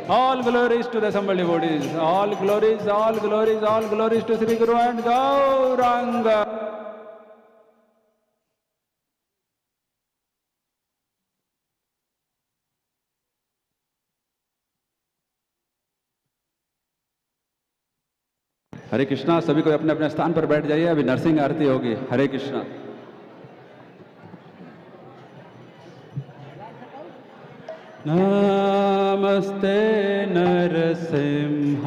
All glories to the assembled devotees. All glories, all glories, all glories to Sri Guru and Gauranga. हरे कृष्णा। सभी को अपने अपने स्थान पर बैठ जाइए, अभी नरसिंह आरती होगी। हरे कृष्णा। नमस्ते नरसिंहाय।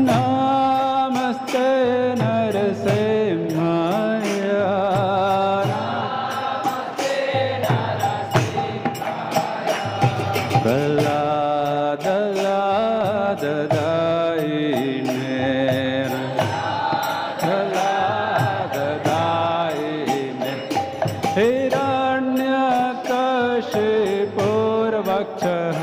नमस्ते नरसिंहाय। प्रहलाद लाद दायिने, प्रहलाद दायिने, हिरण्यकशिपुर्वक्षः,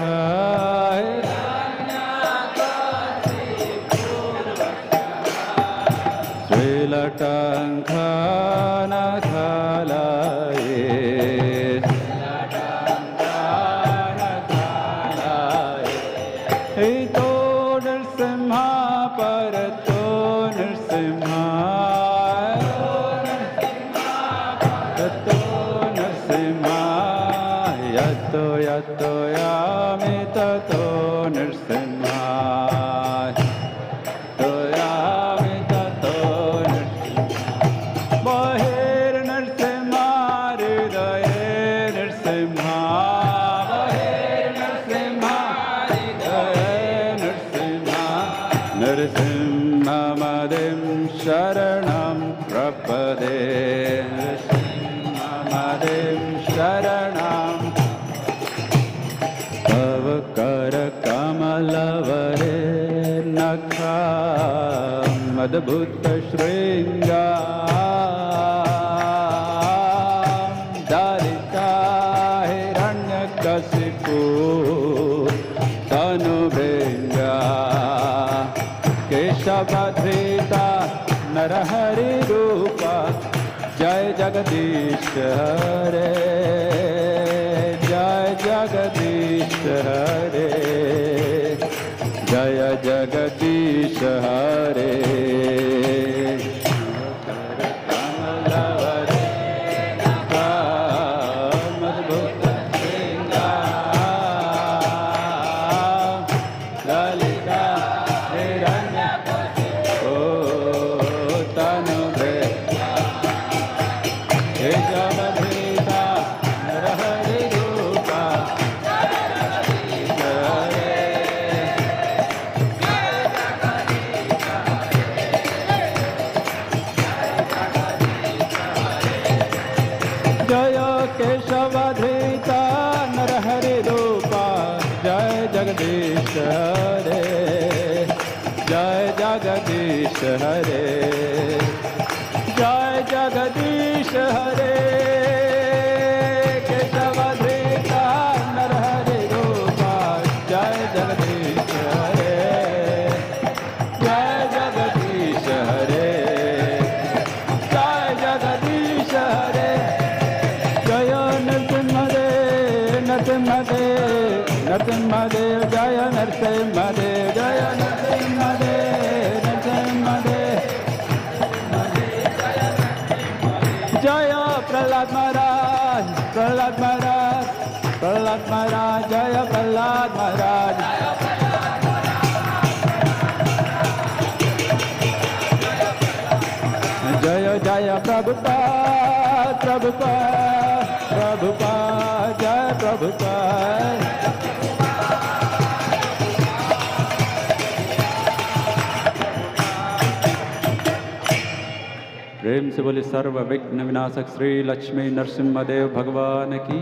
श्रीलटङ्कानखालये, हितो नरसिंहा परतो नरसिंहा, ततो नरसिंहा, यतो यतो यामि ततो नरसिंहा, तो यामि ततो नरसिंहा, बहिर्नरसिंहा हृदये नरसिंहा, बहिर्नरसिंहा हृदये नरसिंहा, नरसिंहमदिं शरणं प्रपदे, नरसिंहमदिं शरणं, तव करकमलवरे नखामद्भुतशृङ्गा, दलिता हिरण्यकशिपु तनुभृङ्गा, केशवधृता नरहरिरूपा, जय जगदीश हरे, जय जगदीश हरे, जय जगदीश हरे। कमलवरे नखामद्भुतशृङ्गा, ललिता हिरण्यकशिपु तनुभृङ्गा, केशवधृता नरहरिरूपा, जय केशवधृता नरहरिरूपा, जय जगदीश हरे, जय जगदीश हरे, जय जगदीश हरे, केशवधृता नरहरिरूपा, जय जगदीश हरे, जय जगदीश हरे, जय जगदीश हरे, जय नरसिंहदेव नरसिंहदेव नरसिंहदेव, जय नरसिंहदेव, जय नरसिंहदेव नरसिंहदेव, जय प्रहलाद महाराज, प्रहलाद महाराज, प्रहलाद महाराज, जय प्रहलाद महाराज, जय जय प्रभुपाद, प्रभुपाद, प्रभुपाद, जय प्रभुपाद। प्रेम से बोले सर्व विघ्न विनाशक श्री लक्ष्मी नरसिम्हदेव भगवान की,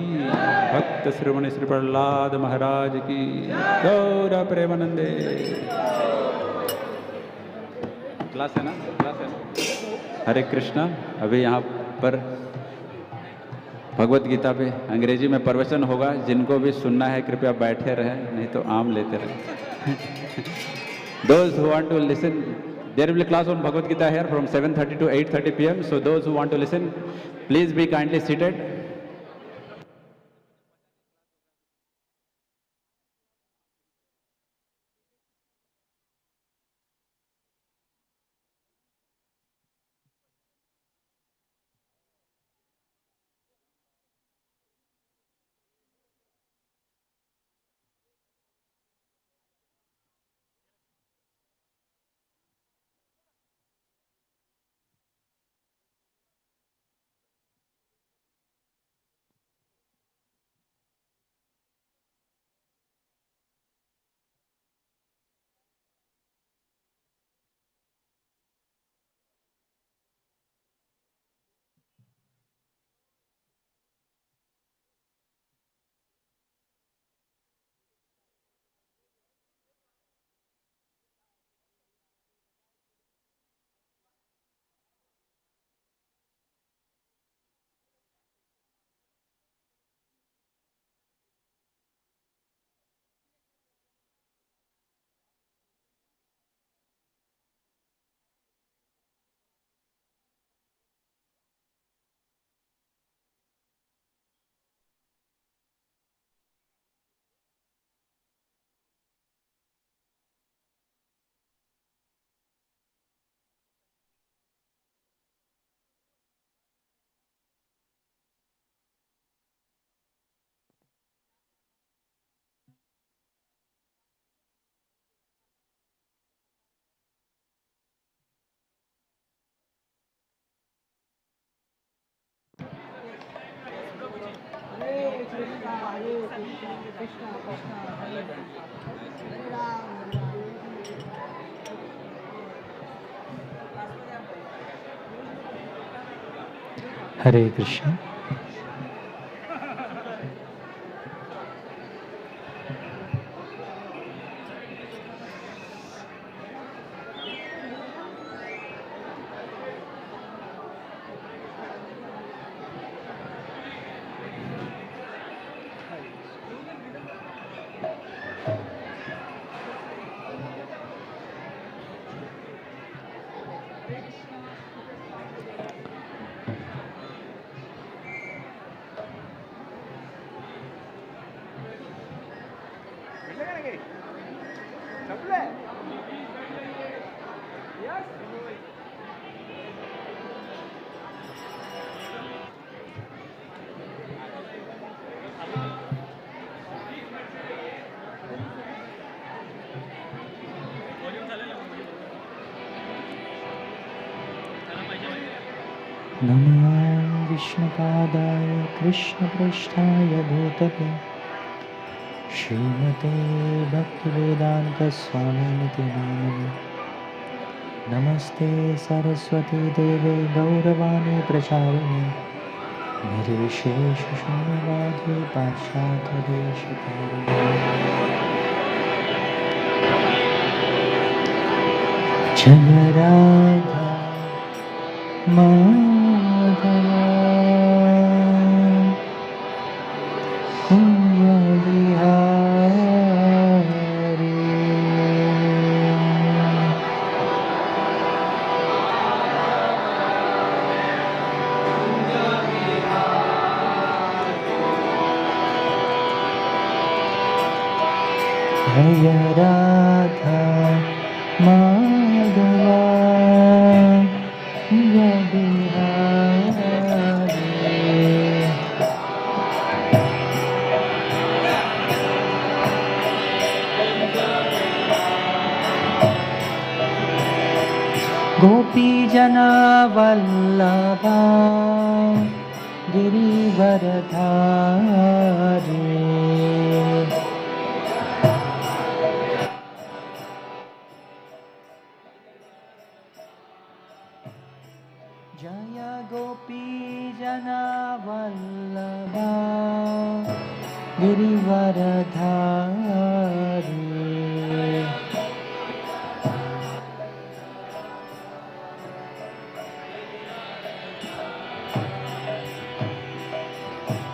भक्त श्रीमणि श्री प्रहलाद महाराज की, गौर प्रेमानंदे। क्लास है ना, क्लास है ना। हरे कृष्णा। अभी यहाँ पर भगवत गीता पे अंग्रेजी में प्रवचन होगा, जिनको भी सुनना है कृपया बैठे रहें, नहीं तो आम लेते रहें। Those who want to listen, there will be a class on Bhagavad Gita here from 7:30 to 8:30 p.m. So those who want to listen, Please be kindly seated. Hare Krishna. Namo Vishnupadaya Krishna Prasthaya Bhutale Srimate Bhaktivedanta Swamiti Namane Namaste Saraswati Deve Gauravani Pracharine Nirvishesh Shunyavadi Pashata Deshapari Jaya Radha Madhava Kunja Bihari Jaya Radha Madhava Kunja Bihari Gopi Jana Vallabha Girivaradhari Jaya Gopi Jana Vallabha Girivaradhari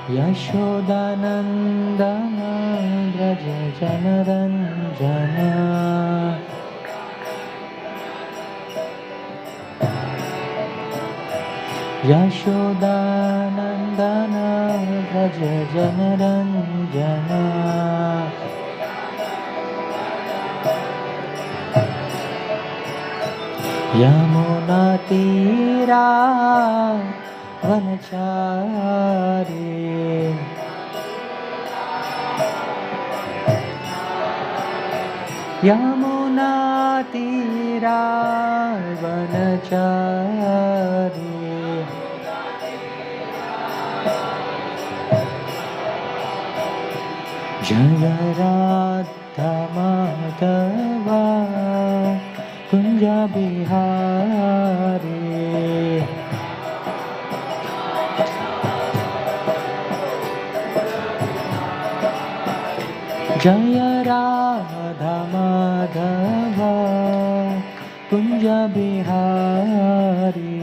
Yashodanandana Vraja Janaranjana Yashodanandana Vraj Janaranjana Yamuna Tira Vanachari Yamuna Tira Vanachari Jaya Radha Madhava Kunja Bihari Jaya Radha Madhava Kunja Bihari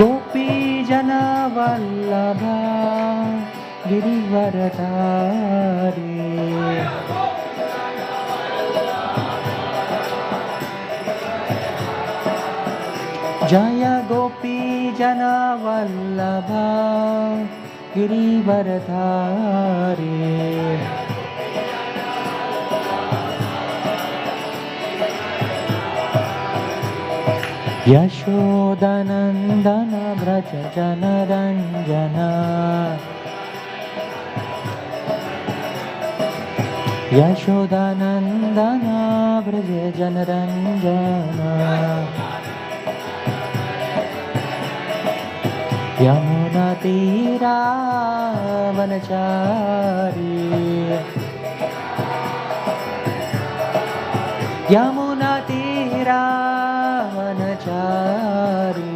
Gopi Jana Vallabha Girivaradhari Jaya Gopi Jana Vallabha Girivaradhari Yashodanandana Vraja Janaranjana Yashodanandana Vraja Janaranjana Yamuna Tira Vanachari Yamuna Tira Vanachari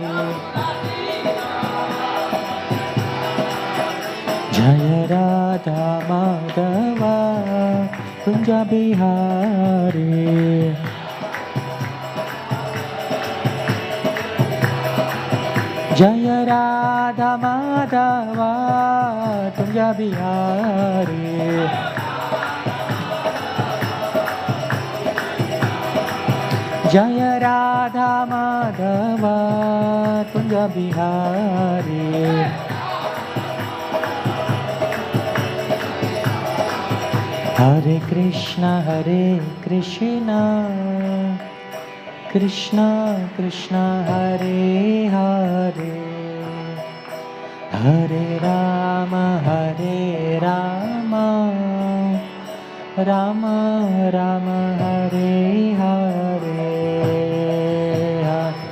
Jaya Radha Madhava Kunja Bihari Jaya Radha Madhava Kunja Bihari Jaya Radha Madhava Kunja Bihari Hare Krishna Krishna Krishna Hare Hare Hare Rama Rama Rama Hare Hare Hare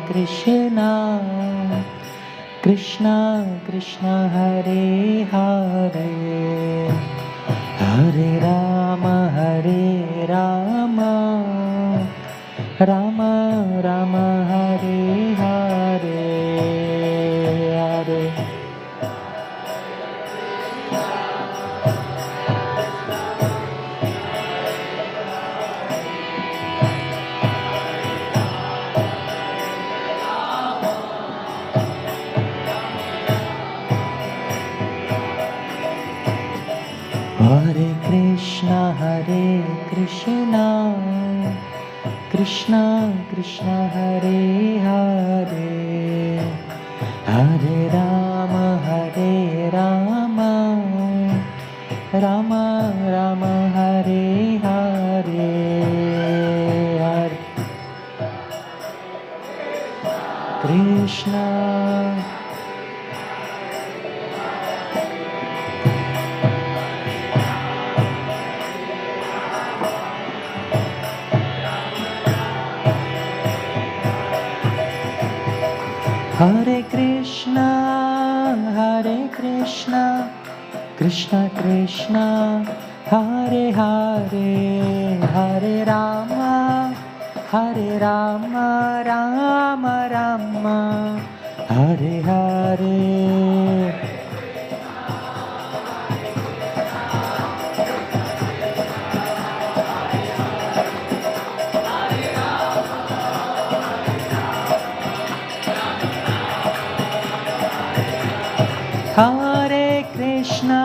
Krishna Krishna Krishna Hare Hare Hare Rama Rama Rama Hare Hare Hare Hare Krishna Krishna Krishna Hare Hare Hare Rama Rama Rama Hare Hare Hare Krishna Hare Krishna Krishna Krishna Hare Hare Hare Rama Rama Rama Hare Hare Hare Krishna,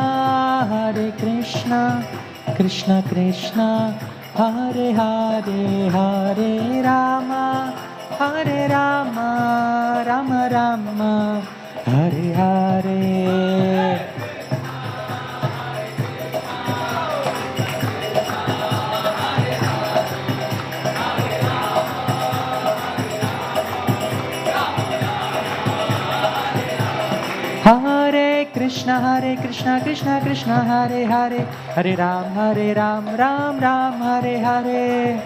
Krishna Krishna, Hare Hare, Hare Rama, Rama Rama, Hare Hare. Hare Krishna, Krishna Krishna, Hare Hare, Hare Ram, Ram Ram, Hare Hare.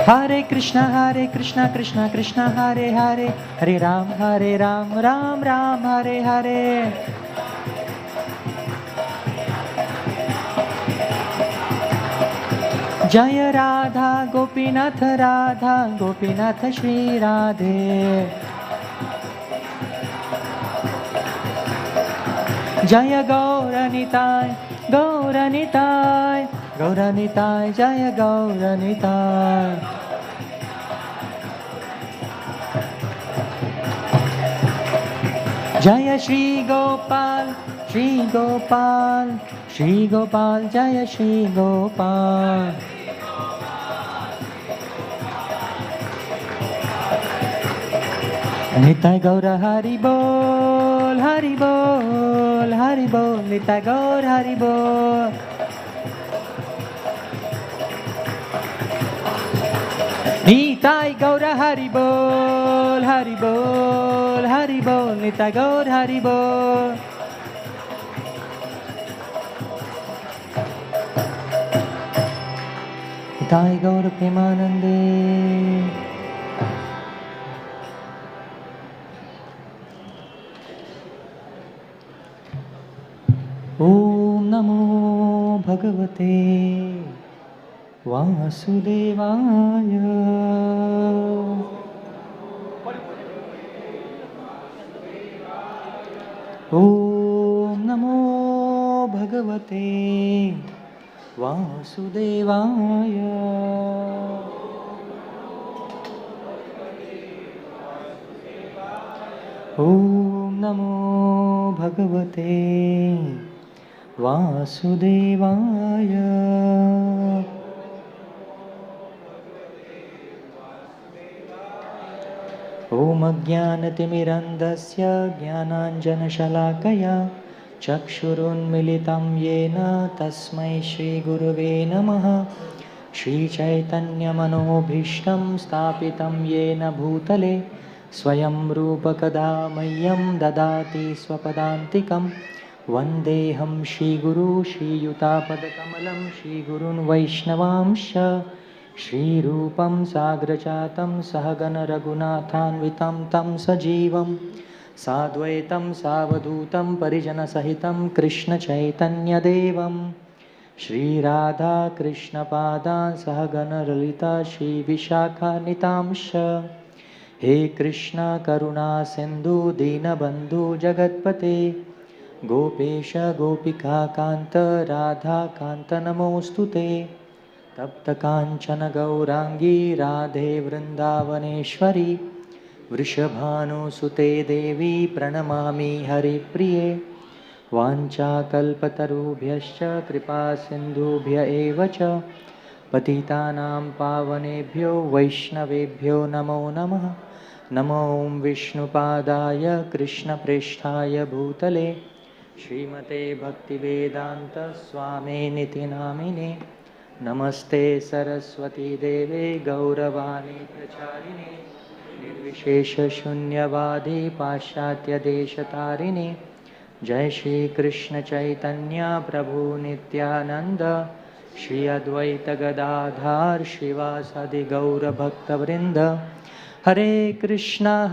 Hare Krishna, Krishna Krishna, Hare Hare, Hare Ram, Ram Ram, Hare Hare. Jaya Radha, Gopinath Radha, Gopinath Shri Radhe. Jaya Gauranitai, Gauranitai, Gauranitai, Jaya Gauranitai. Jaya Shri Gopal, Shri Gopal, Shri Gopal, Jaya Shri Gopal. Nitai Gaura Hari Bol, Hari Bol, Hari Bol, Nitai Gaur Hari Bol. Nitai Gaura Hari Bol, Hari Bol, Hari Bol, Nitai Gaur Hari Bol. Nitai Gaur Premanande. Om Namo Bhagavate Vasudevaya. Om Namo Bhagavate Vasudevaya. Om Namo Bhagavate Vasudevaya. Om Ajnanatimirandasya Jnananjanashalakaya Chakshurunmilitam Yena Tasmai Shri Gurave Namaha. Shri Chaitanya Manobhishtam Stapitam Yena Bhutale Swayam Rupa Kada Mayyam Dadati Swapadantikam. Vandeham Shri Guru Shri Yutapadakamalam Shri Gurun Vaishnavamsha Shri Rupam Sagrachatam Sahagana Raghunathanvitam Tam Sajivam Sadvaitam Savadutam Parijana Sahitam Krishna Chaitanya Devam Shri Radha Krishna Padan Sahagana Lalita Shri Vishakha Nitamsha. He Krishna Karuna Sindhu Dina Bandhu Jagatpate Gopesha Gopika Kanta Radha Kanta Namostute. Tapta Kanchana Gaurangi Radhe Vrindavaneshwari. Vrishabhanu Sute Devi Pranamami Hari Priye. Vancha Kalpatarubhyascha Kripa Sindhubhya Evacha. Patitanam Pavanebhyo Vaishnavebhyo Namo Namah. Namo Vishnupadaya Krishna Presthaya Bhutale Srimate Bhaktivedanta Swami Niti Namine. Namaste Saraswati Deve Gauravani Pracharine Nirvishesha Shunyavadi Pashatya Deshatarine. Jai Shri Krishna Chaitanya Prabhu Nityananda Shri Advaita Gadadhar Shivasadi Gaura Bhakta Vrinda. Hare Krishna,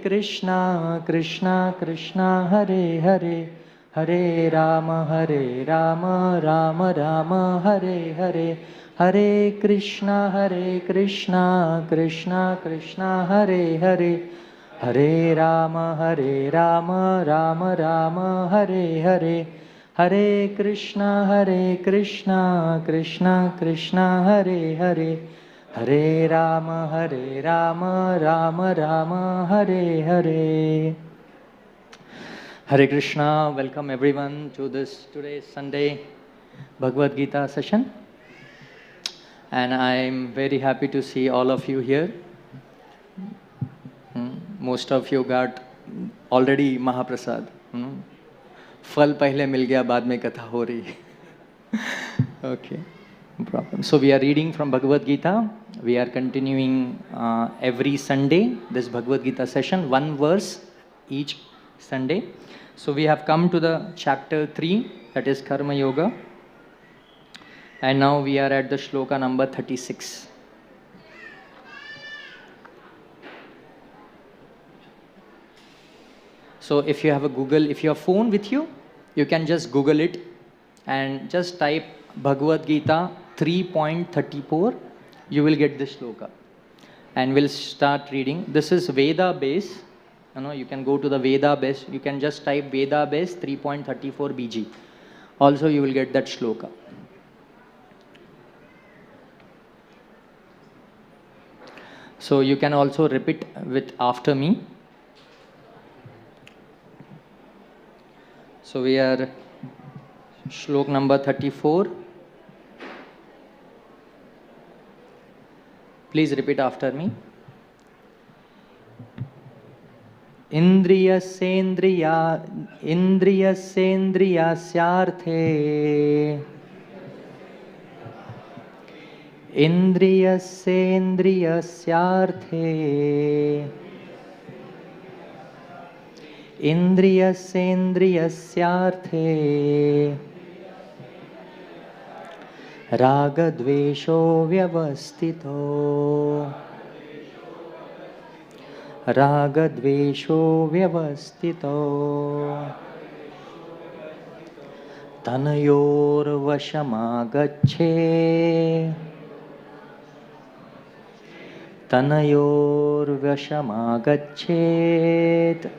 Krishna Krishna, Hare Hare, Hare Rama, Rama Rama, Hare Hare. Hare Krishna, Krishna Krishna, Hare Hare, Hare Rama, Rama Rama, Hare Hare. Hare Krishna, Krishna Krishna, Hare Hare, Hare Rama, Rama Rama, Hare Hare. Hare Krishna, welcome everyone to this today's Sunday Bhagavad Gita session. And I'm very happy to see all of you here. Most of you got already Mahaprasad. Fal pehle mil gaya, baad mein katha ho rahi. Okay, no problem. So we are reading from Bhagavad Gita. We are continuing every Sunday this Bhagavad Gita session, one verse each Sunday. So we have come to the chapter 3, that is Karma Yoga. And now we are at the shloka number 36. So if you have a Google, if you have a phone with you, you can just Google it and just type Bhagavad Gita 3.34. You will get this shloka. And we'll start reading. This is Veda base. You can go to the Veda base. You can just type Veda base 3.34 BG. Also you will get that shloka. So you can also repeat with after me. So we are shlok number 34. Please repeat after me. Indriyasendriyasyarthe Indriyasendriyasyarthe Ragadvesho vyavastito Tanayor vashamagachet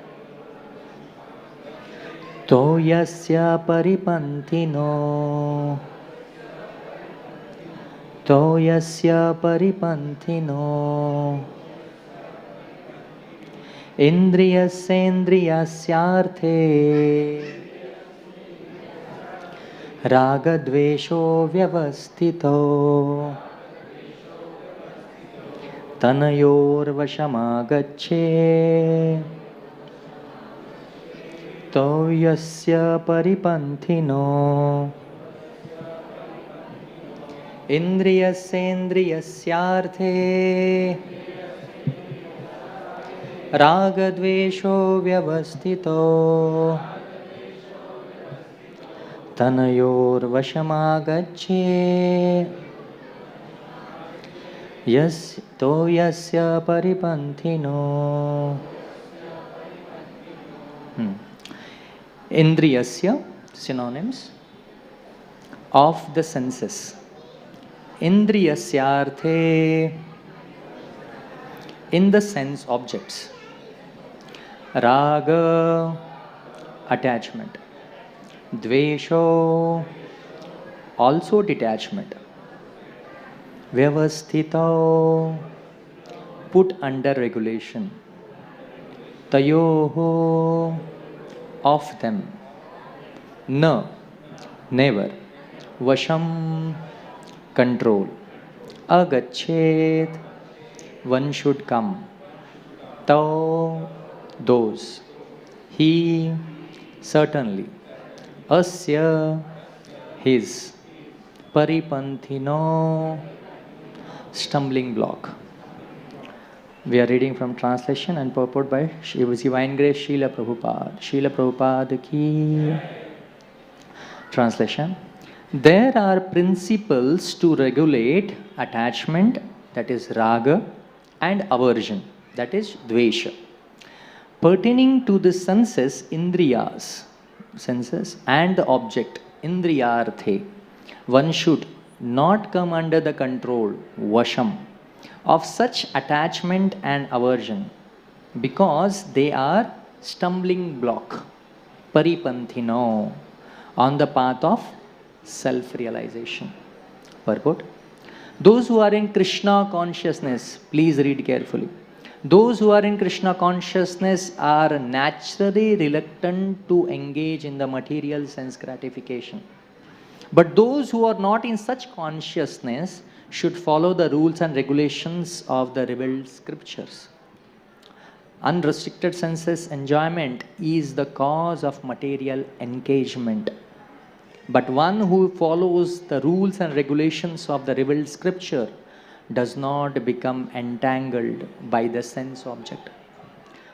Toyasya paripantino Indriyasendriyasyarthe Ragadvesho vyavastito Tanayor vashamagachet Toyasya paripantino Indriyasendriyasyarthe Ragadvesho vyavastito Tanayor vashamagachet Toyasya paripantino. Indriyasya, synonyms of the senses. Indriyasyarthe, in the sense objects. Raga, attachment. Dvesho, also detachment. Vyavasthito, put under regulation. Tayoho, of them. Na, never. Vasham, control. Agachet, one should come. Tau, those. He, certainly. Asya, his. Paripanthino, stumbling block. We are reading from translation and purport by His Divine Grace Srila Prabhupada. Srila Prabhupada ki. Translation. There are principles to regulate attachment, that is raga, and aversion, that is dvesha, pertaining to the senses, indriyas, senses, and the object, indriyarthe. One should not come under the control, vasham, of such attachment and aversion, because they are stumbling block, paripanthino, on the path of self-realization. Purport. Those who are in Krishna consciousness, please read carefully. Those who are in Krishna consciousness are naturally reluctant to engage in the material sense gratification. But those who are not in such consciousness should follow the rules and regulations of the revealed scriptures. Unrestricted senses enjoyment is the cause of material engagement. But one who follows the rules and regulations of the revealed scripture does not become entangled by the sense object.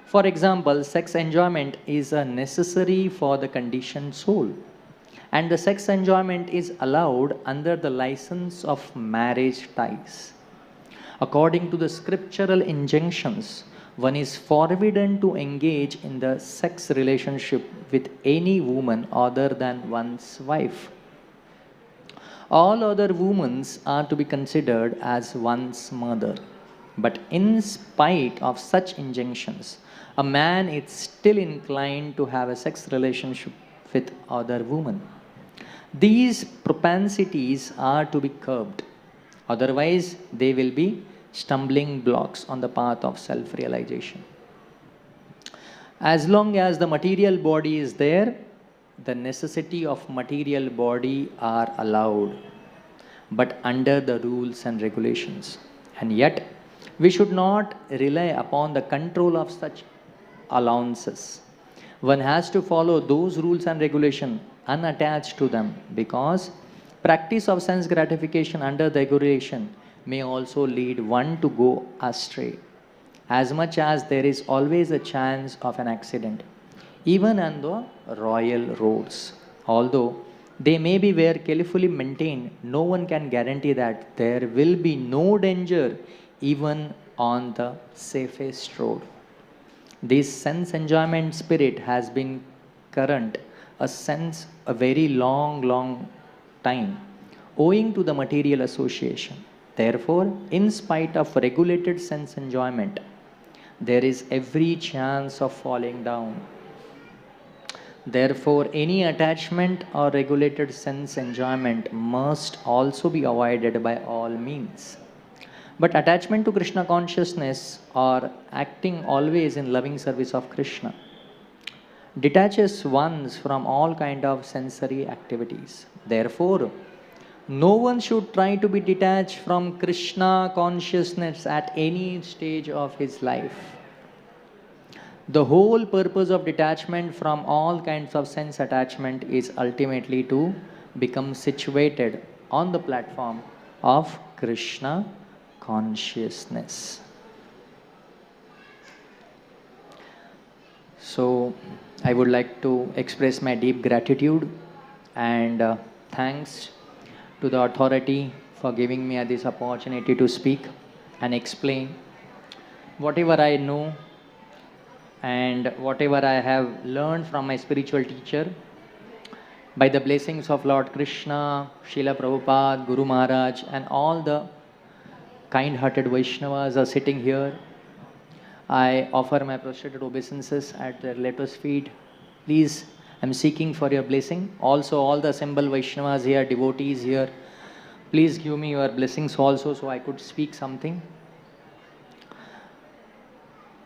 For example, sex enjoyment is a necessary for the conditioned soul, and the sex enjoyment is allowed under the license of marriage ties. According to the scriptural injunctions, one is forbidden to engage in the sex relationship with any woman other than one's wife. All other women are to be considered as one's mother. But in spite of such injunctions, a man is still inclined to have a sex relationship with other women. These propensities are to be curbed. Otherwise, they will be stumbling blocks on the path of self-realization. As long as the material body is there, the necessity of material body are allowed, but under the rules and regulations. And yet, we should not rely upon the control of such allowances. One has to follow those rules and regulations unattached to them, because practice of sense gratification under the regulation may also lead one to go astray, as much as there is always a chance of an accident, even on the royal roads. Although they may be well carefully maintained, no one can guarantee that there will be no danger even on the safest road. This sense enjoyment spirit has been current a very long time, owing to the material association. Therefore, in spite of regulated sense enjoyment, there is every chance of falling down. Therefore, any attachment or regulated sense enjoyment must also be avoided by all means. But attachment to Krishna consciousness, or acting always in loving service of Krishna, detaches one from all kind of sensory activities. Therefore, no one should try to be detached from Krishna consciousness at any stage of his life. The whole purpose of detachment from all kinds of sense attachment is ultimately to become situated on the platform of Krishna consciousness. So, I would like to express my deep gratitude and thanks to the authority for giving me this opportunity to speak and explain whatever I know and whatever I have learned from my spiritual teacher. By the blessings of Lord Krishna, Srila Prabhupada, Guru Maharaj, and all the kind-hearted Vaishnavas are sitting here, I offer my prostrated obeisances at their lotus feet. Please, I am seeking for your blessing. Also, all the assembled Vaishnavas here, devotees here, please give me your blessings also, so I could speak something.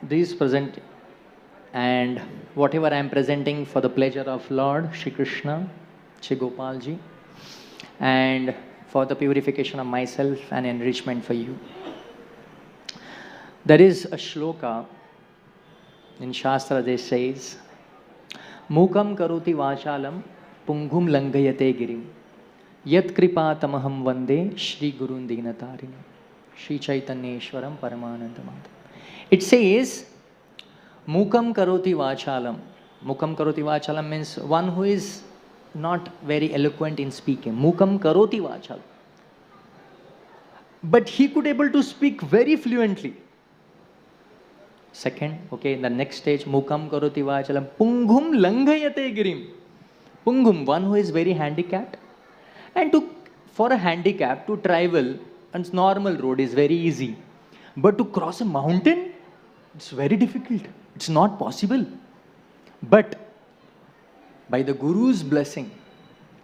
This present, and whatever I am presenting for the pleasure of Lord Shri Krishna, Shri Gopalji, and for the purification of myself and enrichment for you. There is a shloka in Shastra that says, Mukam karoti vachalam pungum langayate girim yat kripa tamaham vande Shri Gurun Dinatarinam Shri Chaitanyeshwaram Paramanandamad. It says, Mukam karoti vachalam. Mukam karoti vachalam means one who is not very eloquent in speaking. Mukam karoti vachalam. But he could able to speak very fluently. Second, okay, in the next stage, Mukam karoti vachalam pungum langayate girim. Pungum, one who is very handicapped. And for a handicap to travel on normal road is very easy. But to cross a mountain, it's very difficult. It's not possible. But by the Guru's blessing,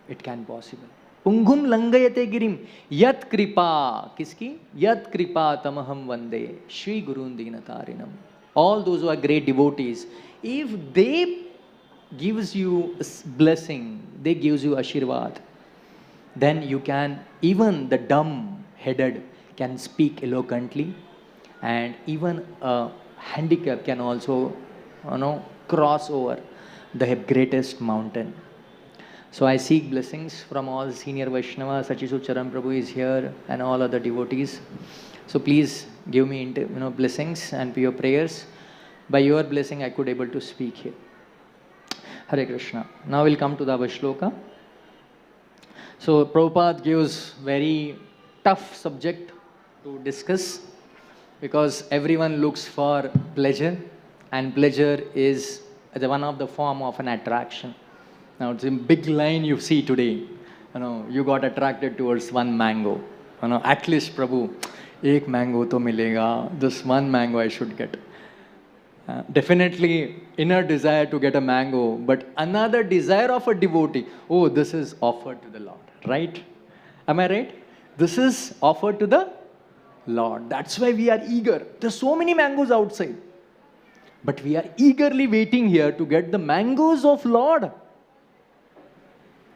it can possible. पुंगुम लंगयते गिरिम यत कृपा, किसकी? यत कृपा तमहम वंदे Shri गुरुन दीनतारिणम. All those who are great devotees, if they gives you blessing, they gives you ashirvad, then you can, even the dumb headed can speak eloquently, and even a handicap can also, cross over the greatest mountain. So I seek blessings from all senior Vaishnavas. Sachisu Charan Prabhu is here and all other devotees. So please give me blessings and your prayers. By your blessing I could able to speak here. Hare Krishna. Now we'll come to the Shloka. So Prabhupada gives very tough subject to discuss, because everyone looks for pleasure, and pleasure is one of the form of an attraction. Now it's a big line you see today. You got attracted towards one mango. At least Prabhu, ek mango to milega. This one mango I should get. Definitely inner desire to get a mango, but another desire of a devotee. Oh, this is offered to the Lord, right? Am I right? This is offered to the Lord. That's why we are eager. There's so many mangoes outside, but we are eagerly waiting here to get the mangoes of Lord,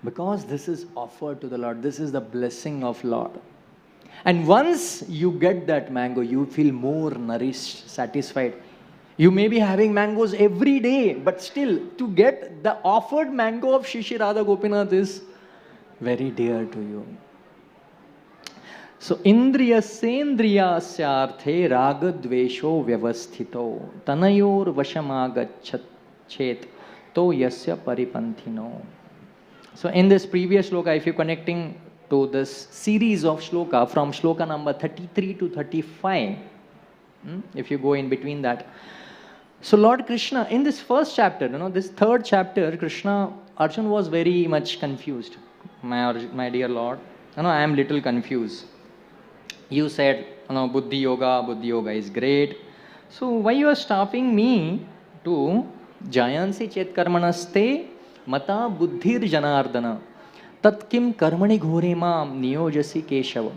because this is offered to the Lord. This is the blessing of Lord. And once you get that mango, you feel more nourished, satisfied. You may be having mangoes every day, but still to get the offered mango of Shri Radha Gopinath is very dear to you. So indriya sendriya syarthe raga dvesho vyavasthito tanayor vashamagachet to yasya paripanthino. So in this previous shloka, if you're connecting to this series of shloka from shloka number 33 to 35, if you go in between that, so Lord Krishna, in this first chapter, this third chapter, Arjuna was very much confused. My dear Lord, I am little confused. You said, Buddhi Yoga is great. So why you are stopping me to Jayansi Chet Karmanaste Mata Buddhir Janardana Tatkim Karmani Ghore Mam Niyojasi Keshava.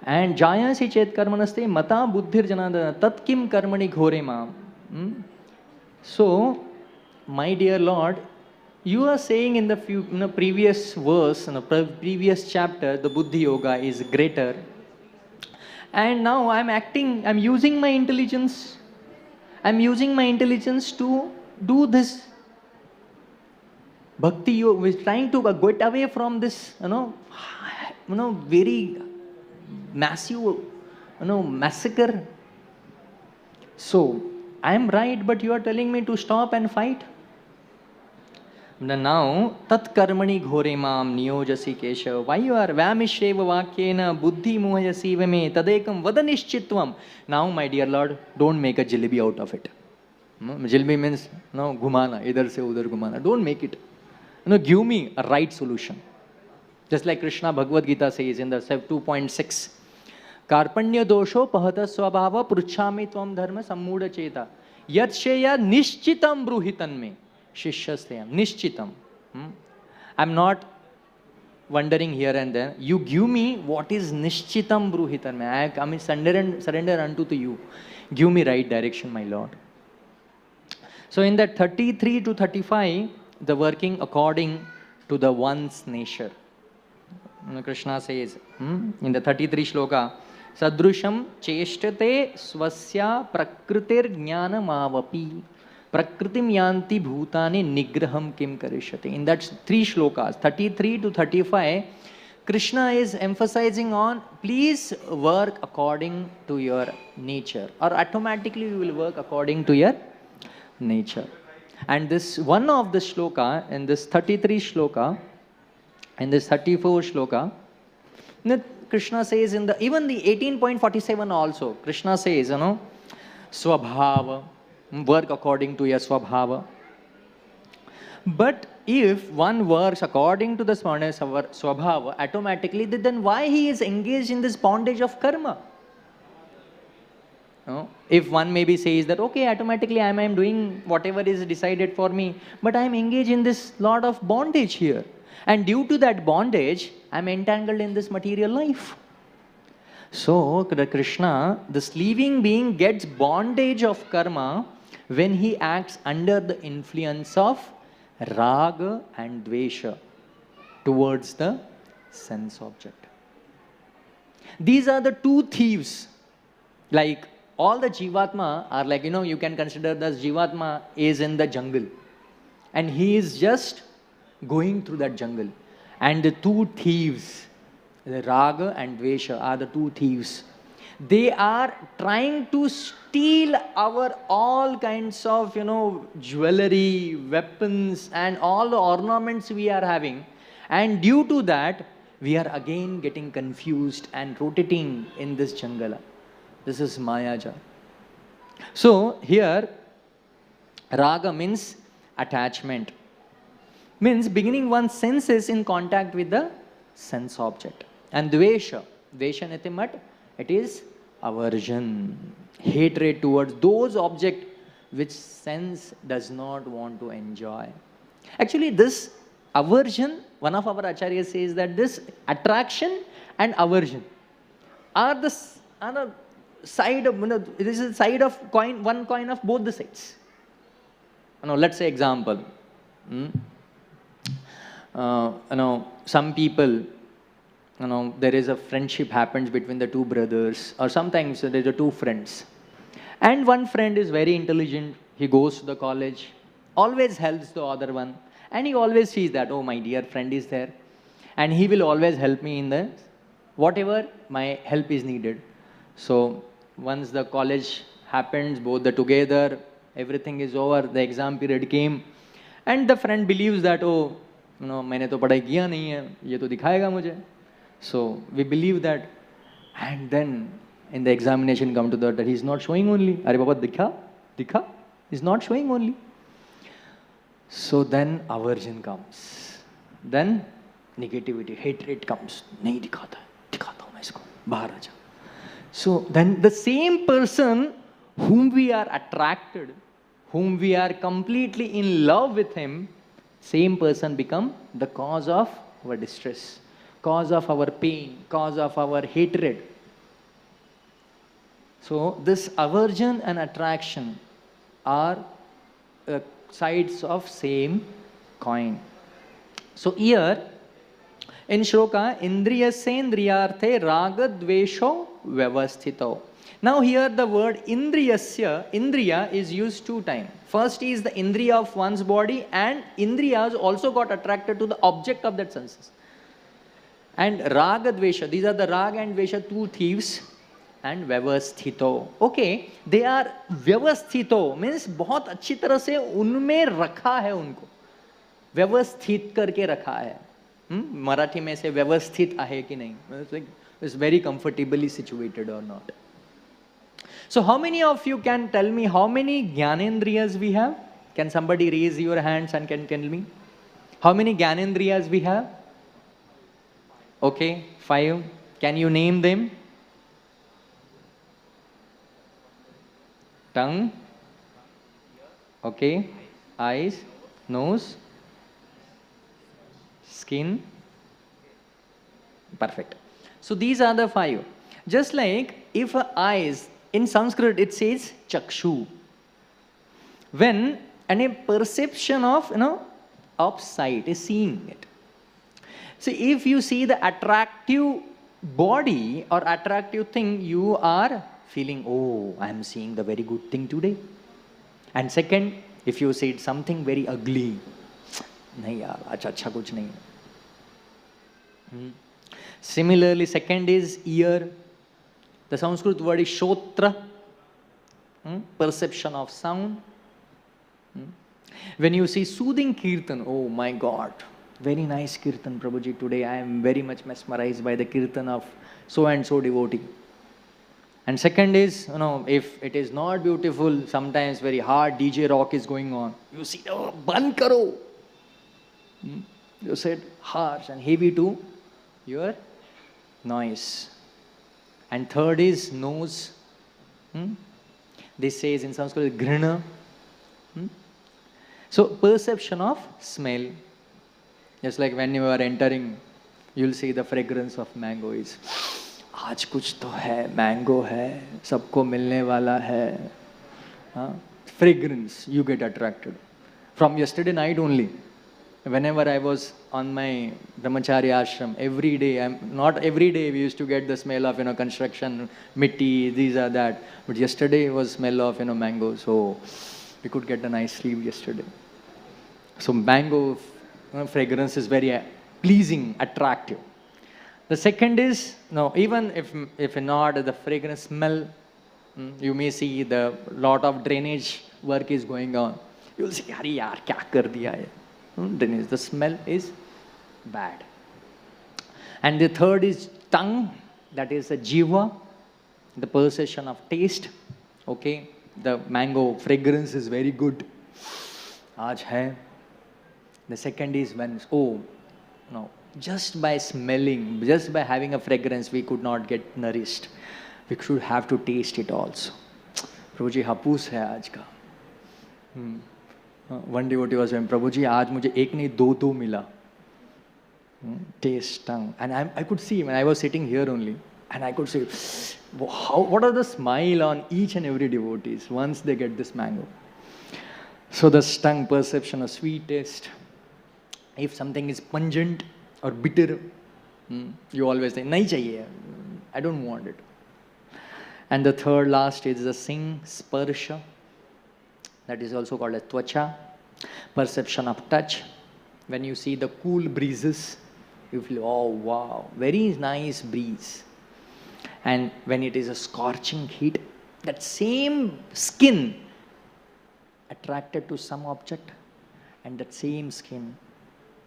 And Jayansi Chet Karmanaste Mata Buddhir Janardana Tatkim Karmani Ghore Mam. So, my dear Lord, you are saying in the previous verse, in the previous chapter, the Buddhi Yoga is greater. And now I'm using my intelligence. I'm using my intelligence to do this Bhakti Yoga. We're trying to get away from this, very massive, massacre. So, I'm right, but you are telling me to stop and fight. Now, tat karmani ghore mam niyojasi kesha. Why you are vamisheva vakyena buddhi muhayasi vame tadekam vadanishchitvam. Now, my dear Lord, don't make a jalebi out of it. Jalebi means ghumana, idhar se udhar ghumana. Don't make it. Give me a right solution. Just like Krishna Bhagavad Gita says in the 2.6. Karpanya dosho pahata swabhava pruchhami tvam dharma sammuda cheta. Yat sheya nishchitam bruhitan me. Shishyastayam. Nishchitam. I'm not wondering here and there. You give me what is nishchitam bruhitan me. I am surrender unto to you. Give me right direction, my Lord. So in that 33 to 35, the working according to the one's nature. Krishna says in the 33 shloka, Sadrusham cheshtate swasya prakritir jnanam avapi prakritim yanti bhutani nigraham kim karishyate. In that 3 shlokas, 33 to 35, Krishna is emphasizing on please work according to your nature, or automatically you will work according to your nature. And this one of the shloka, in this 33 shloka, in this 34 shloka, Krishna says even the 18.47 also, Krishna says, swabhava, work according to your swabhava. But if one works according to the swabhava, automatically, then why he is engaged in this bondage of karma? If one maybe says that, okay, automatically I am doing whatever is decided for me, but I am engaged in this lot of bondage here. And due to that bondage, I'm entangled in this material life. So, Krishna, this living being gets bondage of karma when he acts under the influence of raga and dvesha towards the sense object. These are the two thieves. Like all the Jivatma are like, you can consider that Jivatma is in the jungle. And he is just going through that jungle. And the two thieves, the Raga and Dvesha, are the two thieves. They are trying to steal our all kinds of, jewelry, weapons, and all the ornaments we are having. And due to that, we are again getting confused and rotating in this jungala. This is Mayaja. So here, Raga means attachment. Means beginning one's senses in contact with the sense object. And Dvesha, Dvesha nitimat, it is aversion, hatred towards those objects which sense does not want to enjoy. Actually, this aversion, one of our acharyas says that this attraction and aversion are the side of, this is the side of coin, one coin of both the sides. Let's say example. Some people, there is a friendship happens between the two brothers, or sometimes there are two friends. And one friend is very intelligent, he goes to the college, always helps the other one. And he always sees that, oh, my dear friend is there. And he will always help me in the whatever my help is needed. So once the college happens, both the together, everything is over, the exam period came. And the friend believes that, oh, मैंने तो पढ़ाई किया नहीं है, ये तो दिखाएगा मुझे. So we believe that. And then in the examination come to that he is not showing only. Are Baba dikha? Is not showing only. So then aversion comes. Then negativity, hatred comes. नहीं दिखाता हूँ मैं इसको, बाहर आ जा. So then the same person whom we are attracted, whom we are completely in love with him, same person become the cause of our distress, cause of our pain, cause of our hatred. So this aversion and attraction are sides of same coin. So here in shloka, indriyasendriyarthe raga dvesho vyavasthito. Now here the word indriyasya, indriya is used two times. First is the indriya of one's body, and indriyas also got attracted to the object of that senses. And raga dvesha, these are the raga and dvesha, two thieves. And vyavasthito. Okay, they are vyavasthito means बहुत अच्छी तरह से उनमें रखा है उनको. व्यवस्थित करके रखा है. मराठी में से व्यवस्थित आहे कि नहीं? It's very comfortably situated or not. So how many of you can tell me how many Gyanendriyas we have? Can somebody raise your hands and can tell me? How many Gyanendriyas we have? Okay, 5. Can you name them? Tongue, okay, eyes, nose, skin. Perfect. So these are the 5. Just like if eyes, in Sanskrit it says chakshu. When a perception of, of sight is seeing it. So if you see the attractive body or attractive thing, you are feeling, oh, I am seeing the very good thing today. And second, if you see something very ugly, nahi yaar, acha kuch nahi. Similarly, second is ear. The Sanskrit word is shotra, perception of sound. When you see soothing kirtan, oh my God, very nice kirtan, Prabhuji, today I am very much mesmerized by the kirtan of so and so devotee. And second is, if it is not beautiful, sometimes very hard DJ rock is going on. You see, oh, ban karo. You said harsh and heavy to your noise. And third is nose. This says in Sanskrit, grina. So perception of smell. Just like when you are entering, you'll see the fragrance of mango is, आज कुछ तो है, mango है, सबको मिलने वाला है. Fragrance, you get attracted. From yesterday night only, whenever I was on my brahmacharya ashram, every day, not every day we used to get the smell of, construction, mitti, these are that. But yesterday was smell of, mango. So we could get a nice sleep yesterday. So mango fragrance is very pleasing, attractive. The second is, even if not the fragrance smell, you may see the lot of drainage work is going on. You'll see, "Arey yaar, kya kar diya hai?" Drainage. The smell is bad. And the third is tongue, that is the jiva, the perception of taste. Okay, the mango fragrance is very good. Aaj hai. The second is when, just by smelling, just by having a fragrance, we could not get nourished. We should have to taste it also. Prabhuji, hapus hai aaj ka. One devotee was saying, Prabhuji, aaj mujhe ek nahi do mila. Taste, tongue. And I could see, when I was sitting here only, and I could see, what are the smile on each and every devotees once they get this mango. So the tongue perception of sweet taste. If something is pungent or bitter, you always say, nahi chahiye, I don't want it. And the third last is the sing, sparsha. That is also called as tvacha, perception of touch. When you see the cool breezes, you feel, oh wow, very nice breeze. And when it is a scorching heat, that same skin attracted to some object, and that same skin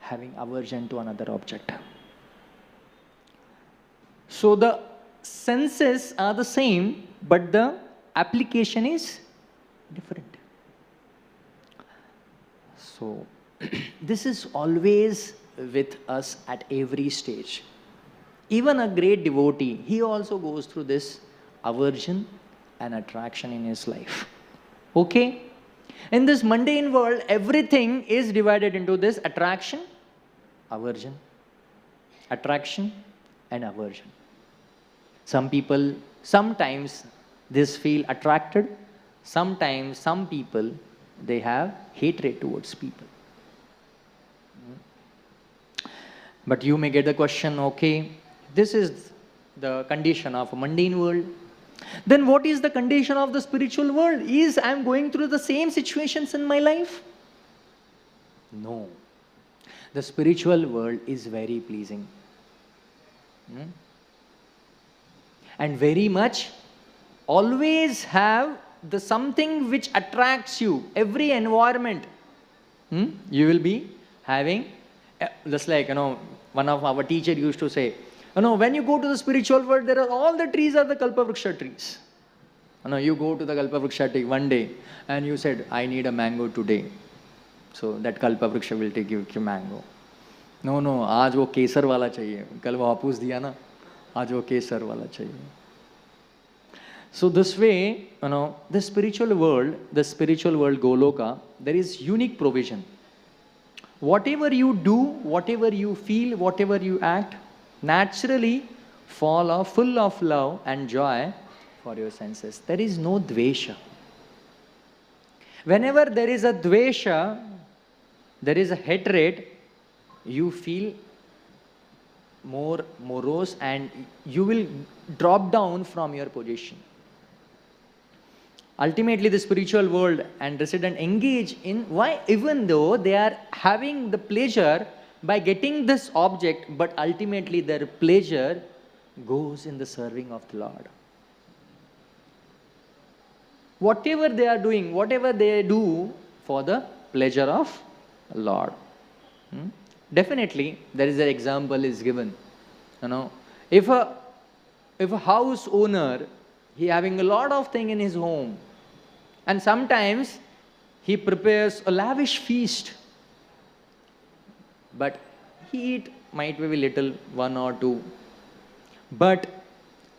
having aversion to another object. So the senses are the same, but the application is different. So this is always with us at every stage. Even a great devotee, he also goes through this aversion and attraction in his life. Okay? In this mundane world, everything is divided into this attraction, aversion, attraction and aversion. Some people, sometimes this feel attracted, sometimes some people, they have hatred towards people. But you may get the question, okay, this is the condition of a mundane world. Then what is the condition of the spiritual world? Is I am going through the same situations in my life? No. The spiritual world is very pleasing. And very much always have the something which attracts you. Every environment you will be having, just like, one of our teacher used to say, when you go to the spiritual world, there are all the trees are the Kalpavriksha trees. You go to the Kalpavriksha tree one day and you said, I need a mango today. So that Kalpavriksha will take you mango. No, आज वो केसर वाला चाहिए. कल वो हापूस दिया ना, आज वो केसर वाला चाहिए. So this way, the spiritual world Goloka, there is unique provision. Whatever you do, whatever you feel, whatever you act, naturally full of love and joy for your senses. There is no dvesha. Whenever there is a dvesha, there is a hatred, you feel more morose and you will drop down from your position. Ultimately, the spiritual world and resident engage in why, even though they are having the pleasure by getting this object, but ultimately their pleasure goes in the serving of the Lord. Whatever they are doing, whatever they do for the pleasure of Lord. Definitely, there is an example is given. If a house owner, he having a lot of thing in his home, and sometimes he prepares a lavish feast, but he eat might be little, one or two, but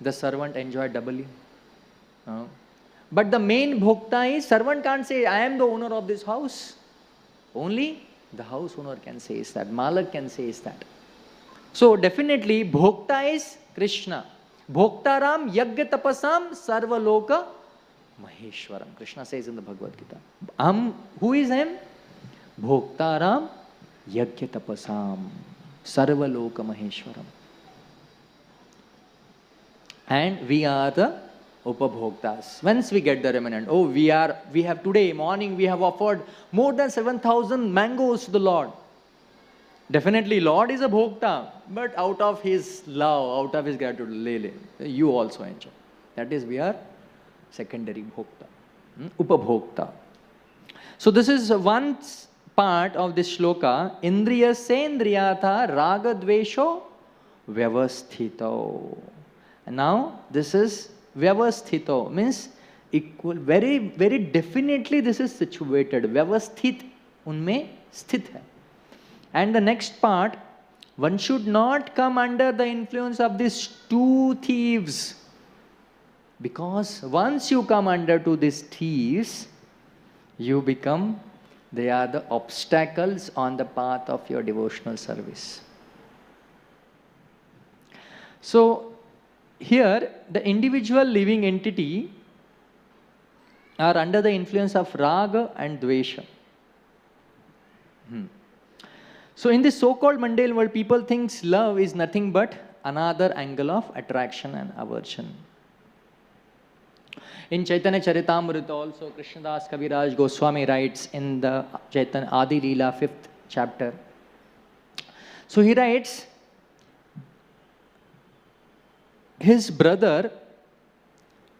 the servant enjoy doubly. But the main bhokta is, servant can't say, I am the owner of this house. Only The house owner can say that, Malak can say that. So definitely Bhokta is Krishna. Bhoktaram Yagya Tapasam Sarvaloka Maheshwaram. Krishna says in the Bhagavad Gita. Who is him? Bhoktaram Yagya Tapasam Sarvaloka Maheshwaram. And we are the Upabhoktas. Once we get the remnant, we have today morning, we have offered more than 7,000 mangoes to the Lord. Definitely Lord is a Bhokta, but out of his love, out of his gratitude, you also enjoy. That is, we are secondary Bhokta, Upabhokta. So this is one part of this shloka. Indriya Sendriyatha Raga Dvesho Vyavasthito. And now this is Vyavasthito, means equal, very, very definitely this is situated. Vyavasthit, unme sthit hai. And the next part, one should not come under the influence of these two thieves. Because once you come under to these thieves, you become, they are the obstacles on the path of your devotional service. So, here, the individual living entity are under the influence of raga and dvesha. So, in this so-called mundane world, people think love is nothing but another angle of attraction and aversion. In Chaitanya Charitamrita also, Krishnadas Kaviraj Goswami writes in the Chaitanya Adi Leela 5th chapter. So, he writes, his brother,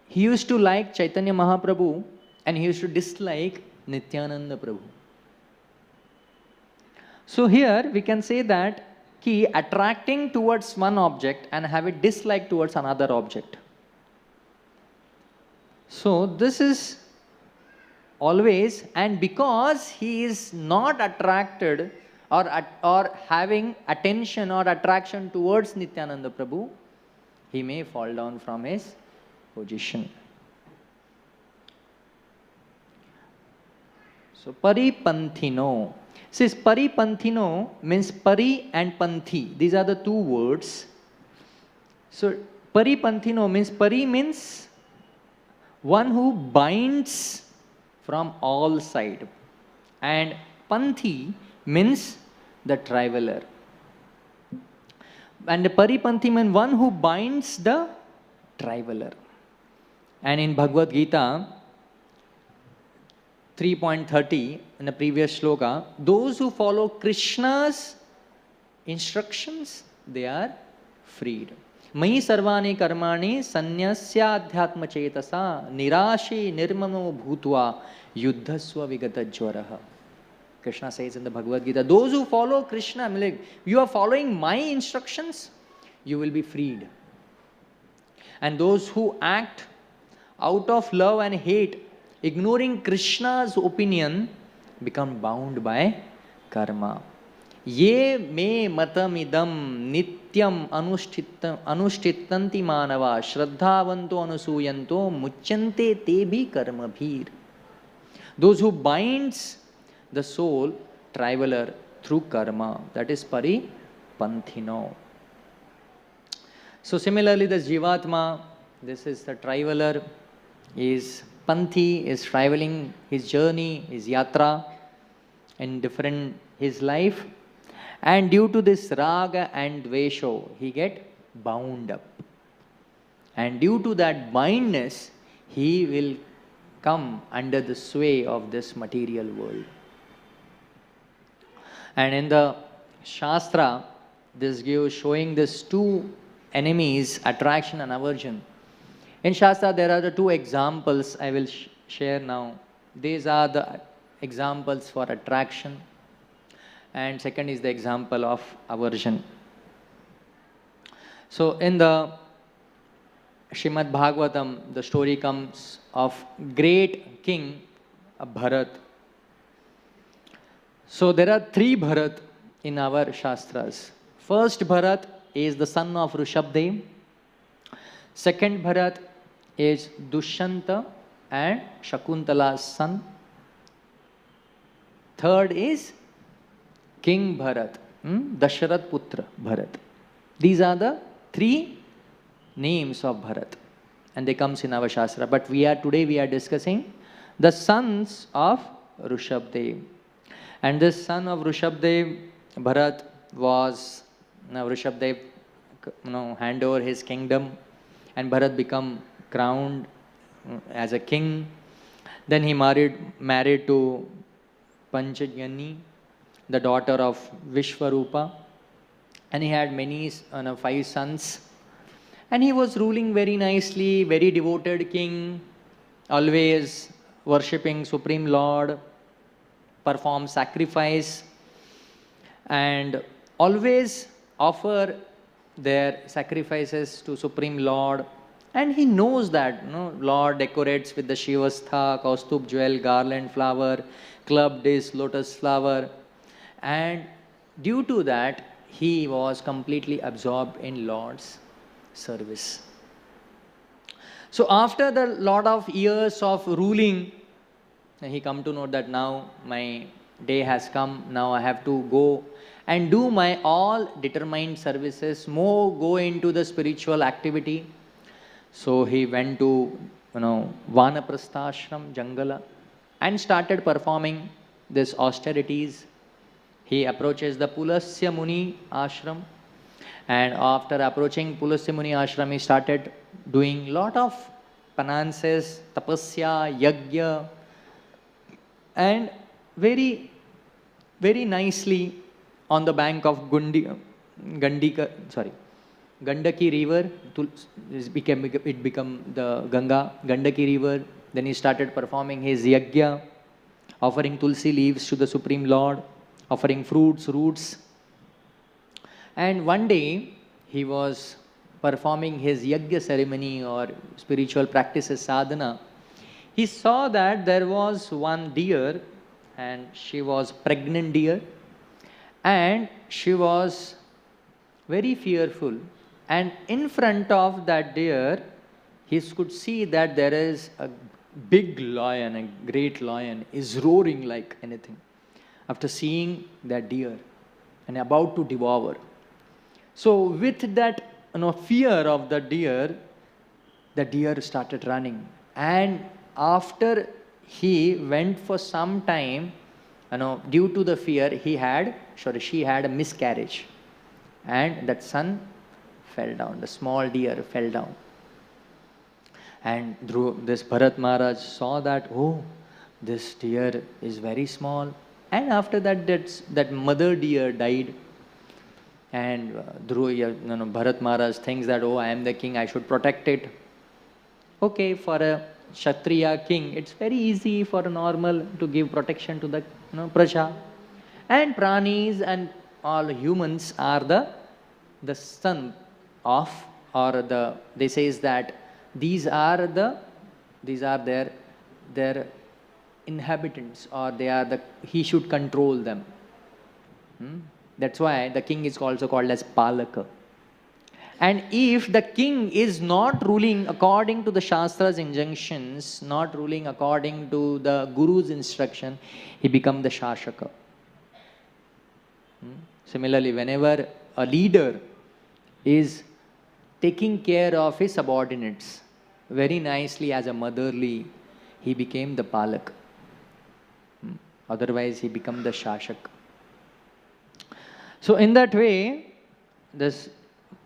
he used to like Chaitanya Mahaprabhu and he used to dislike Nityananda Prabhu. So here we can say that attracting towards one object and have a dislike towards another object. So this is always, and because he is not attracted or having attention or attraction towards Nityananda Prabhu, he may fall down from his position. So, Paripanthino. Says Paripanthino means Pari and Panthi. These are the two words. So, Paripanthino means, Pari means one who binds from all sides. And Panthi means the traveler. And the Paripanthi means one who binds the traveler. And in Bhagavad Gita 3.30, in the previous shloka, those who follow Krishna's instructions, they are freed. Mahi sarvani karmani sanyasya adhyatma chetasa nirashi nirmamo bhutva yuddhasva vigata jwaraha. Krishna says in the Bhagavad Gita, those who follow Krishna, like, you are following my instructions, you will be freed. And those who act out of love and hate, ignoring Krishna's opinion, become bound by karma. Ye me matamidam nityam anushtitanti manava shraddhavanto anusuyanto muchyante tebi karmabhir. Those who binds the soul, traveler, through karma, that is Paripanthino. So similarly, the Jivatma, this is the traveler, is Panthi, is traveling his journey, his yatra, in different his life. And due to this raga and dvesho, he get bound up. And due to that bindness, he will come under the sway of this material world. And in the Shastra, this gives showing these two enemies, attraction and aversion. In Shastra, there are the two examples I will share now. These are the examples for attraction, and second is the example of aversion. So in the Srimad Bhagavatam, the story comes of great king Bharat. So there are three Bharat in our Shastras. First Bharat is the son of Rishabdev. Second Bharat is Dushyanta and Shakuntala's son. Third is King Bharat, Dasharath Putra Bharat. These are the three names of Bharat, and they comes in our Shastra. But today we are discussing the sons of Rishabdev. And this son of Rishabdev, Bharat, was Rishabdev hand over his kingdom, and Bharat become crowned as a king. Then he married to Panchajani, the daughter of Vishwarupa, and he had many 5 sons. And he was ruling very nicely, very devoted king, always worshipping Supreme Lord, perform sacrifice, and always offer their sacrifices to Supreme Lord. And he knows that Lord decorates with the Shivastha, Kaustubh jewel, garland, flower, club dish, lotus flower. And due to that, he was completely absorbed in Lord's service. So after the lot of years of ruling, he come to know that now my day has come. Now I have to go and do my all determined services, more go into the spiritual activity. So he went to Vanaprastha ashram, Jangala, and started performing these austerities. He approaches the Pulasya Muni ashram, and after approaching Pulasya Muni ashram, he started doing lot of penances, tapasya, yajna, and very, very nicely on the bank of Gandaki river, it became the Gandaki river. Then he started performing his yajna, offering tulsi leaves to the Supreme Lord, offering fruits, roots. And one day he was performing his yajna ceremony or spiritual practices, sadhana. He saw that there was one deer, and she was pregnant deer, and she was very fearful. And in front of that deer, he could see that there is a big lion, a great lion, is roaring like anything. After seeing that deer and about to devour. So with that fear of the deer started running. And after he went for some time, due to the fear, she had a miscarriage. And that son fell down, the small deer fell down. And this Bharat Maharaj saw that, this deer is very small. And after that, that mother deer died. And Bharat Maharaj thinks that, I am the king, I should protect it. Okay, for a Kshatriya king, it's very easy for a normal to give protection to the Praja. And pranis and all humans are the son of, or they says that these are their inhabitants, or he should control them. That's why the king is also called as Palaka. And if the king is not ruling according to the Shastra's injunctions, not ruling according to the Guru's instruction, he becomes the Shashaka. Similarly, whenever a leader is taking care of his subordinates very nicely as a motherly, he became the Palak. Otherwise, he became the Shashak. So in that way, this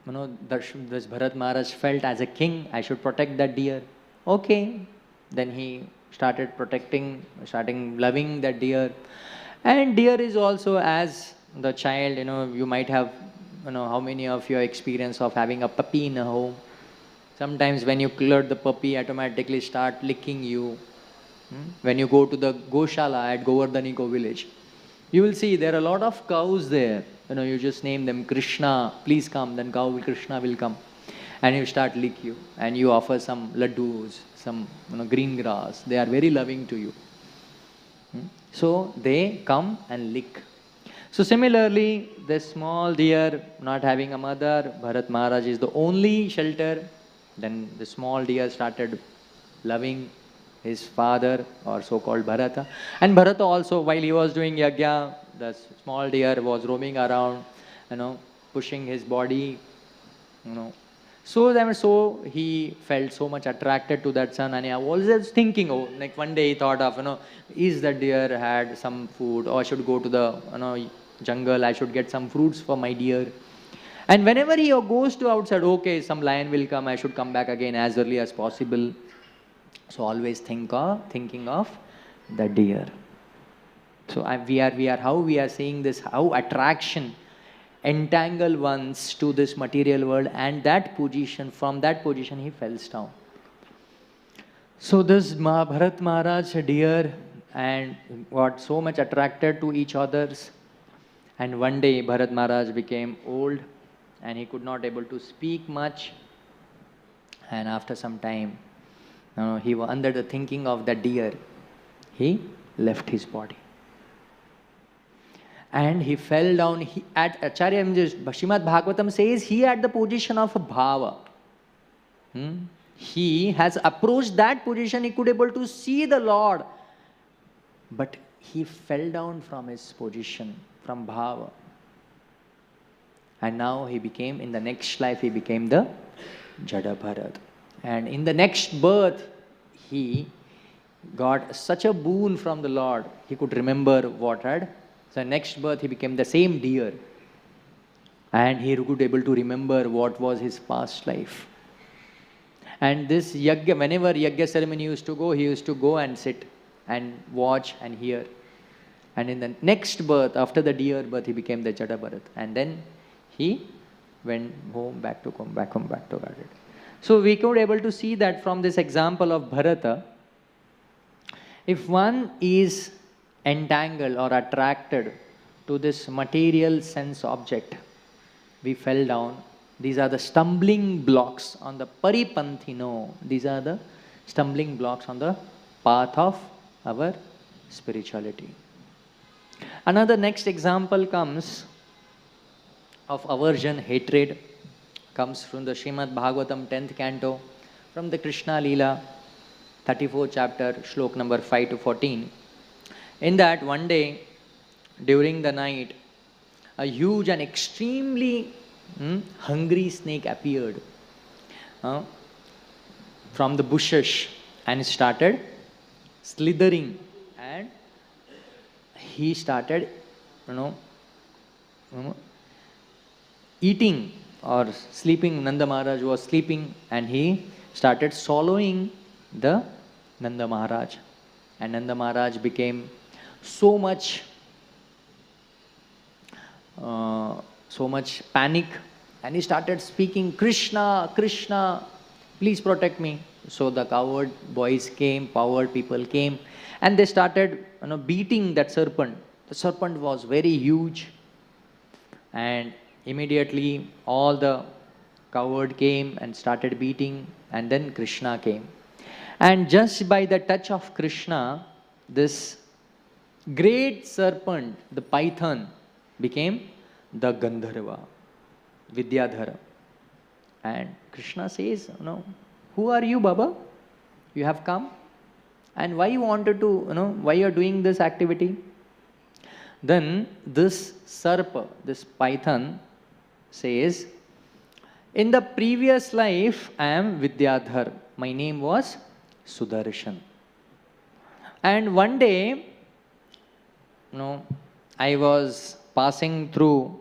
Bharat Maharaj felt as a king, I should protect that deer. Okay. Then he started loving that deer. And deer is also as the child, you might have, how many of you experience of having a puppy in a home? Sometimes when you clear the puppy, automatically start licking you. When you go to the Goshala at Govardhaniko village, you will see there are a lot of cows there. You just name them Krishna, please come, then Krishna will come. And you start lick you. And you offer some laddus, some green grass. They are very loving to you. So they come and lick. So similarly, the small deer not having a mother, Bharat Maharaj is the only shelter. Then the small deer started loving his father, or so-called Bharata. And Bharata also, while he was doing yajna, the small deer was roaming around, pushing his body, So he felt so much attracted to that son, and I was just thinking, like one day he thought of, is that deer had some food, or I should go to the, jungle, I should get some fruits for my deer. And whenever he goes to outside, okay, some lion will come, I should come back again as early as possible. So always thinking of the deer. So we are seeing this, how attraction entangle ones to this material world, and from that position he falls down. So this Bharat Maharaj deer and got so much attracted to each others, and one day Bharat Maharaj became old and he could not able to speak much, and after some time he was under the thinking of the deer, he left his body. And he fell down. At Acharya Srimad Bhagavatam says he at the position of a bhava. He has approached that position, he could able to see the Lord. But he fell down from his position, from bhava. And now in the next life, he became the Jada Bharat. And in the next birth, he got such a boon from the Lord, he could remember what had. So next birth he became the same deer, and he could able to remember what was his past life. And this yajna, whenever yajna ceremony used to go, he used to go and sit and watch and hear. And in the next birth, after the deer birth, he became the Jada Bharat, and then he went back to Gadget. So we could able to see that from this example of Bharata, if one is entangled or attracted to this material sense object, we fell down. These are the stumbling blocks on the paripanthino. These are the stumbling blocks on the path of our spirituality. Another next example comes of aversion, hatred, comes from the Srimad Bhagavatam 10th canto, from the Krishna Leela, 34th chapter, shlok number 5 to 14. In that, one day, during the night, a huge and extremely hungry snake appeared from the bushes and started slithering, and he started eating or sleeping. Nanda Maharaj was sleeping, and he started swallowing the Nanda Maharaj, and Nanda Maharaj became so much panic, and he started speaking, Krishna, Krishna, please protect me. So the coward boys came, coward people came, and they started beating that serpent. The serpent was very huge, and immediately all the coward came and started beating, and then Krishna came. And just by the touch of Krishna, this great serpent, the python, became the Gandharva, Vidyadhara. And Krishna says, who are you, Baba? You have come? And why you wanted to, why you are doing this activity? Then this Sarpa, this python, says, in the previous life, I am Vidyadhar. My name was Sudarshan. And one day, I was passing through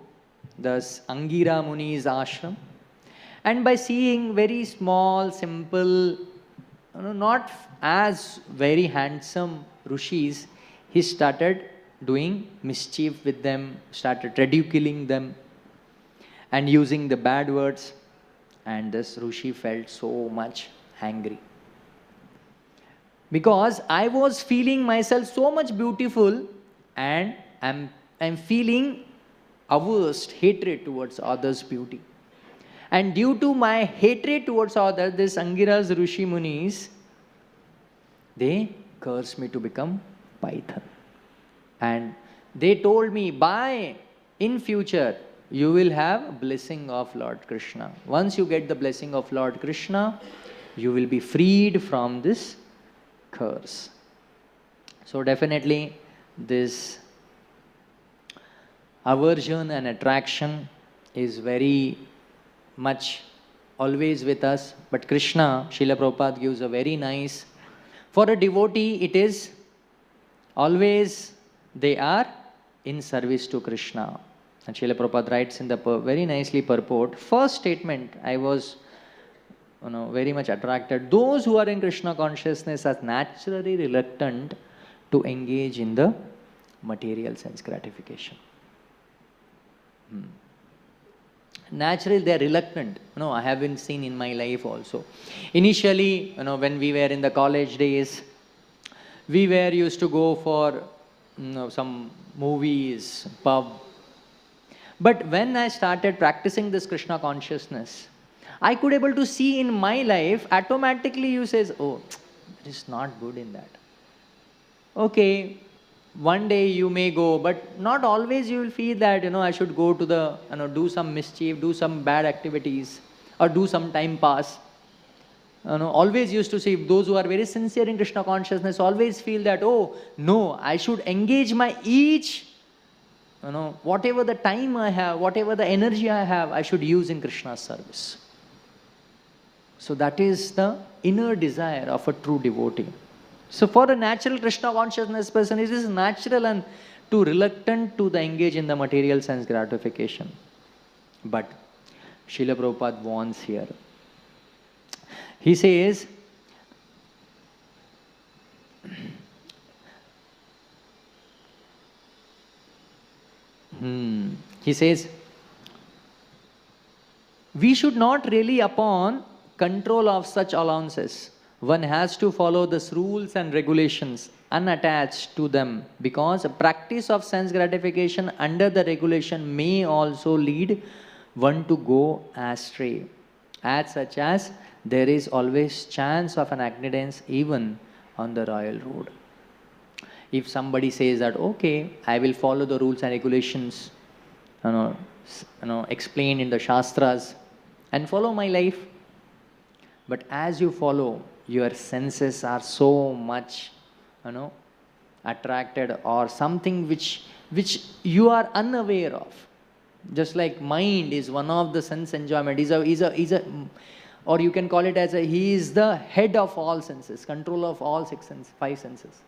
this Angira Muni's ashram, and by seeing very small, simple, not as very handsome rishis, he started doing mischief with them, started ridiculing them and using the bad words, and this rishi felt so much angry. Because I was feeling myself so much beautiful, and I'm feeling averse, hatred towards others' beauty. And due to my hatred towards others, this Angiras Rishi Munis, they cursed me to become Python. And they told me, in future, you will have blessing of Lord Krishna. Once you get the blessing of Lord Krishna, you will be freed from this curse. So definitely this aversion and attraction is very much always with us. But Krishna, Srila Prabhupada gives a very nice, for a devotee it is always they are in service to Krishna. And Srila Prabhupada writes in the very nicely purport, first statement I was very much attracted. Those who are in Krishna consciousness are naturally reluctant to engage in the material sense gratification. Naturally they are reluctant. I have been seen in my life also. Initially, when we were in the college days, we were used to go for some movies, pub. But when I started practicing this Krishna consciousness, I could able to see in my life, automatically you says, oh, it is not good in that. Okay, one day you may go, but not always you will feel that, I should go to the, do some mischief, do some bad activities, or do some time pass. Always used to see those who are very sincere in Krishna consciousness always feel that, oh, no, I should engage my each, whatever the time I have, whatever the energy I have, I should use in Krishna's service. So that is the inner desire of a true devotee. So for a natural Krishna consciousness person, it is natural and too reluctant to engage in the material sense gratification. But Srila Prabhupada warns here. He says, we should not rely upon control of such allowances. One has to follow the rules and regulations unattached to them, because a practice of sense gratification under the regulation may also lead one to go astray. As such as there is always chance of an accident even on the royal road. If somebody says that, okay, I will follow the rules and regulations, explained in the Shastras and follow my life. But as you follow, your senses are so much, attracted, or something which you are unaware of. Just like mind is one of the sense enjoyment, or you can call it as he is the head of all senses, control of all five senses.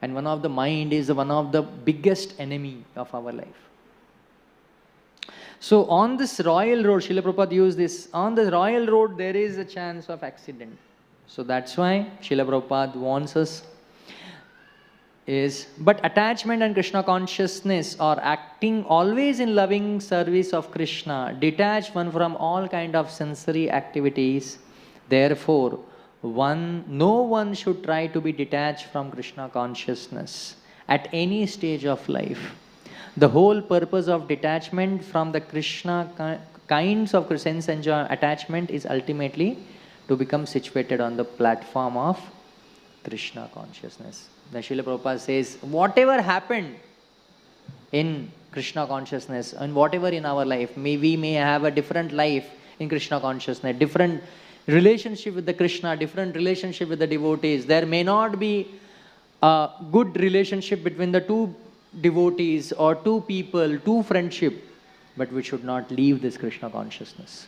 And one of the mind is one of the biggest enemy of our life. So on this royal road, Srila Prabhupada used this, on the royal road there is a chance of accident. So that's why Srila Prabhupada warns us but attachment and Krishna consciousness or acting always in loving service of Krishna detach one from all kind of sensory activities. Therefore, no one should try to be detached from Krishna consciousness at any stage of life. The whole purpose of detachment from the Krishna kinds of sense attachment is ultimately to become situated on the platform of Krishna consciousness. The Srila Prabhupada says, whatever happened in Krishna consciousness and whatever in our life, we may have a different life in Krishna consciousness, different relationship with the Krishna, different relationship with the devotees. There may not be a good relationship between the two devotees or two people, two friendship, but we should not leave this Krishna consciousness.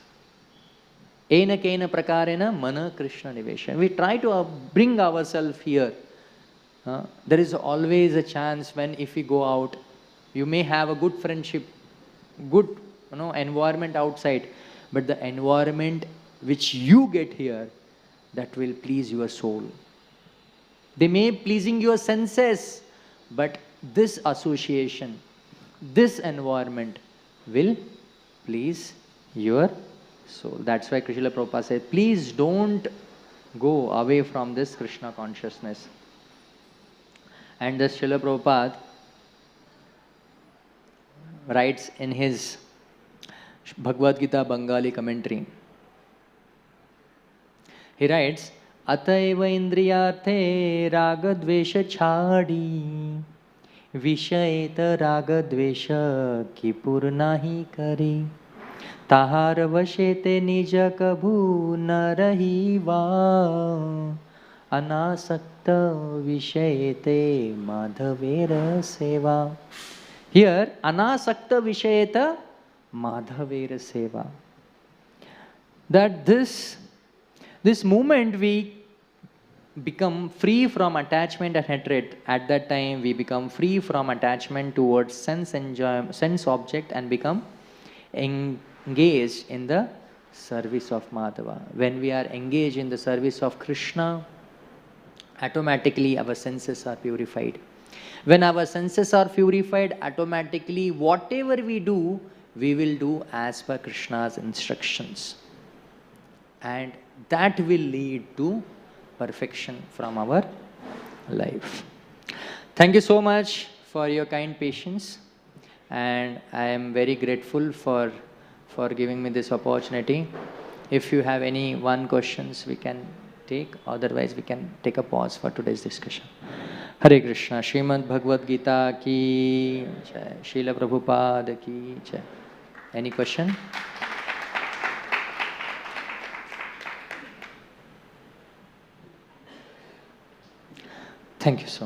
Ena kena prakarena mana Krishna nivesha. We try to bring ourselves here. There is always a chance when if we go out, you may have a good friendship, good environment outside, but the environment which you get here, that will please your soul. They may pleasing your senses, but this association, this environment will please your soul. That's why Srila Prabhupada said, please don't go away from this Krishna consciousness. And the Srila Prabhupada writes in his Bhagavad Gita Bengali commentary, he writes, Ataiva indriyarthe raga dvesha chhadi vishayeta raga dvesha kipur nahi kari tahar vashete nija kabhu na rahi va anasakta vishayete madhavera seva. Here, anasakta vishayata madhavera seva. That this moment we become free from attachment and hatred. At that time, we become free from attachment towards sense object and become engaged in the service of Madhava. When we are engaged in the service of Krishna, automatically our senses are purified. When our senses are purified, automatically whatever we do, we will do as per Krishna's instructions. And that will lead to perfection from our life. Thank you so much for your kind patience, and I am very grateful for giving me this opportunity. If you have any questions, we can take, otherwise we can take a pause for today's discussion. Hare Krishna. Srimad Bhagavad Gita ki jai. Srila Prabhupada ki jai. Any question? Thank you so much.